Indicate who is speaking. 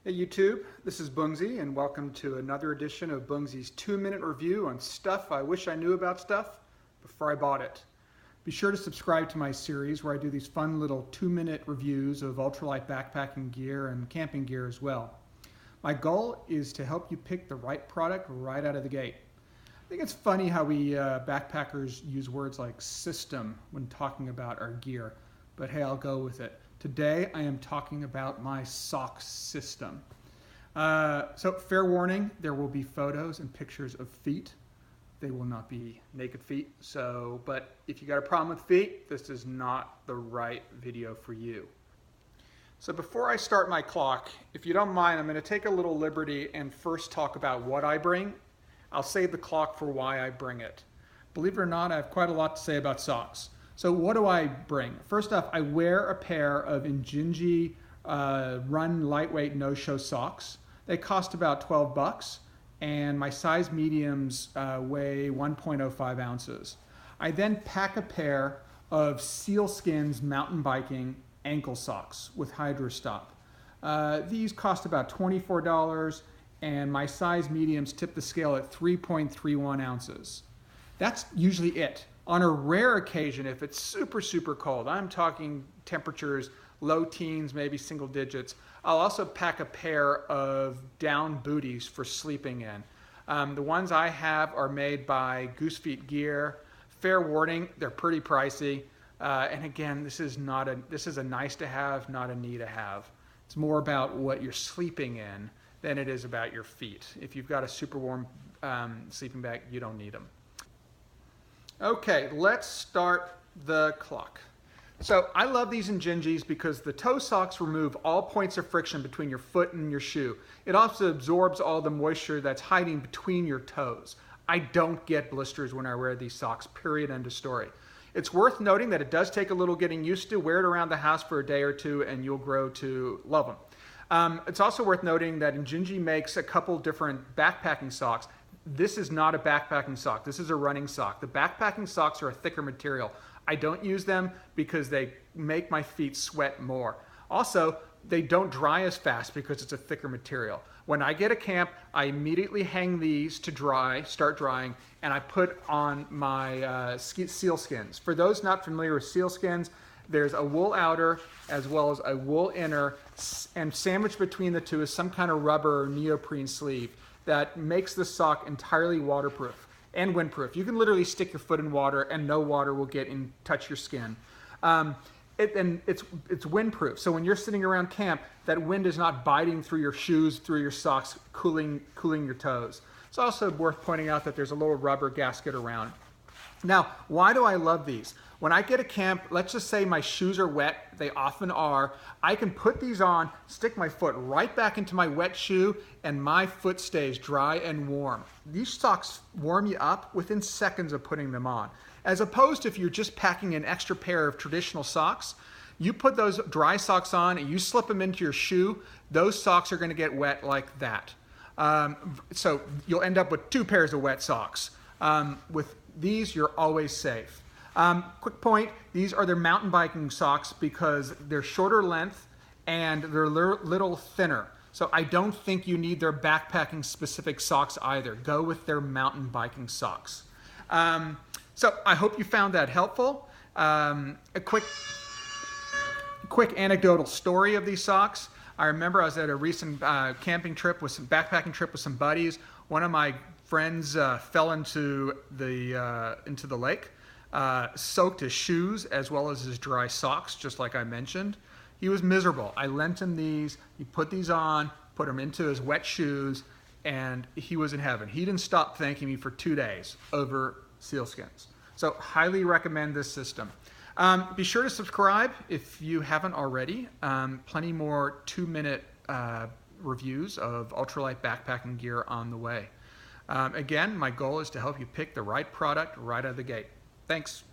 Speaker 1: Hey YouTube, this is Bungzy and welcome to another edition of Bungzy's 2-minute review on stuff I wish I knew about stuff before I bought it. Be sure to subscribe to my series where I do these fun little 2-minute reviews of ultralight backpacking gear and camping gear as well. My goal is to help you pick the right product right out of the gate. I think it's funny how we backpackers use words like system when talking about our gear, but hey, I'll go with it. Today I am talking about my sock system. So fair warning, there will be photos and pictures of feet. They will not be naked feet, but if you got a problem with feet, this is not the right video for you. So before I start my clock, if you don't mind, I'm going to take a little liberty and first talk about what I bring. I'll save the clock for why I bring it. Believe it or not, I have quite a lot to say about socks. So what do I bring? First off, I wear a pair of Bungzy Run Lightweight No-Show socks. They cost about 12 bucks, and my size mediums weigh 1.05 ounces. I then pack a pair of Sealskin's mountain biking ankle socks with Hydrostop. These cost about $24, and my size mediums tip the scale at 3.31 ounces. That's usually it. On a rare occasion, if it's super cold, I'm talking temperatures, low teens, maybe single digits, I'll also pack a pair of down booties for sleeping in. The ones I have are made by Goose Feet Gear. Fair warning, they're pretty pricey. And again, this is a nice to have, not a need to have. It's more about what you're sleeping in than it is about your feet. If you've got a super warm sleeping bag, you don't need them. Okay, let's start the clock. So I love these in Bungzys because the toe socks remove all points of friction between your foot and your shoe. It also absorbs all the moisture that's hiding between your toes. I don't get blisters when I wear these socks, period, end of story. It's worth noting that it does take a little getting used to. Wear it around the house for a day or two and you'll grow to love them. It's also worth noting that Bungzy makes a couple different backpacking socks. This is not a backpacking sock. This is a running sock. The backpacking socks are a thicker material. I don't use them because they make my feet sweat more. Also, they don't dry as fast because it's a thicker material. When I get a camp, I immediately hang these to dry, start drying, and I put on my sealskins. For those not familiar with sealskins, there's a wool outer as well as a wool inner, and sandwiched between the two is some kind of rubber or neoprene sleeve that makes the sock entirely waterproof and windproof. You can literally stick your foot in water and no water will get in touch your skin. And it's windproof, so when you're sitting around camp, that wind is not biting through your shoes, through your socks, cooling your toes. It's also worth pointing out that there's a little rubber gasket around. Now, why do I love these? When I get a camp, let's just say my shoes are wet, they often are, I can put these on, stick my foot right back into my wet shoe, and my foot stays dry and warm. These socks warm you up within seconds of putting them on. As opposed to if you're just packing an extra pair of traditional socks, you put those dry socks on and you slip them into your shoe, those socks are gonna get wet like that. So you'll end up with 2 pairs of wet socks. With these, you're always safe. Quick point, these are their mountain biking socks because they're shorter length and they're a little thinner. So I don't think you need their backpacking specific socks either. Go with their mountain biking socks. So I hope you found that helpful. A quick anecdotal story of these socks. I remember I was at a recent backpacking trip with some buddies. One of my friends fell into the lake. Soaked his shoes as well as his dry socks, just like I mentioned. He was miserable. I lent him these. He put these on, put them into his wet shoes, and he was in heaven. He didn't stop thanking me for 2 days over sealskins. So highly recommend this system. Be sure to subscribe if you haven't already. Plenty more 2-minute reviews of ultralight backpacking gear on the way. Again, my goal is to help you pick the right product right out of the gate. Thanks.